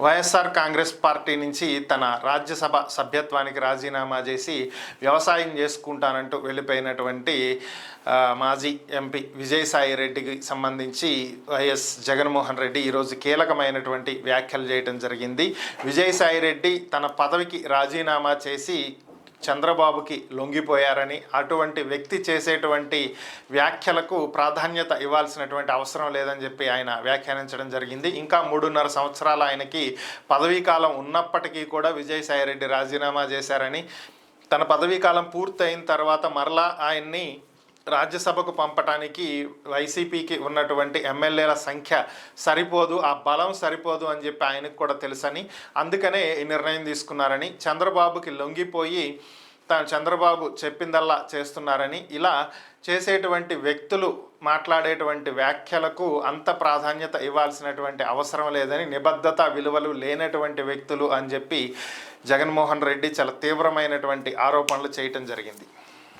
YSR Congress party నుంచి తన రాజ్యసభ సభ్యత్వానికి రాజీనామా చేసి వ్యవసాయం చేసుకుంటానంటూ వెళ్ళిపోయినటువంటి మాజీ ఎంపీ విజయసాయి రెడ్డికి సంబంధించి వైఎస్ జగన్మోహన్ రెడ్డి ఈరోజు కీలకమైనటువంటి వ్యాఖ్యలు చేయడం జరిగింది. విజయసాయి రెడ్డి తన పదవికి రాజీనామా చేసి చంద్రబాబుకి లొంగిపోయారని, అటువంటి వ్యక్తి చేసేటువంటి వ్యాఖ్యలకు ప్రాధాన్యత ఇవ్వాల్సినటువంటి అవసరం లేదని చెప్పి ఆయన వ్యాఖ్యానించడం జరిగింది. ఇంకా 3.5 సంవత్సరాలు ఆయనకి పదవీకాలం ఉన్నప్పటికీ కూడా విజయసాయిరెడ్డి రాజీనామా చేశారని, తన పదవీకాలం పూర్తయిన తర్వాత మరలా ఆయన్ని రాజ్యసభకు పంపటానికి వైసీపీకి ఉన్నటువంటి ఎమ్మెల్యేల సంఖ్య సరిపోదు, ఆ బలం సరిపోదు అని చెప్పి ఆయనకు కూడా తెలుసని, అందుకనే ఈ నిర్ణయం తీసుకున్నారని, చంద్రబాబుకి లొంగిపోయి చంద్రబాబు చెప్పిందల్లా చేస్తున్నారని, ఇలా చేసేటువంటి వ్యక్తులు మాట్లాడేటువంటి వ్యాఖ్యలకు అంత ప్రాధాన్యత ఇవ్వాల్సినటువంటి అవసరం లేదని, నిబద్ధత విలువలు లేనటువంటి వ్యక్తులు అని చెప్పి జగన్మోహన్ రెడ్డి చాలా తీవ్రమైనటువంటి ఆరోపణలు చేయటం జరిగింది.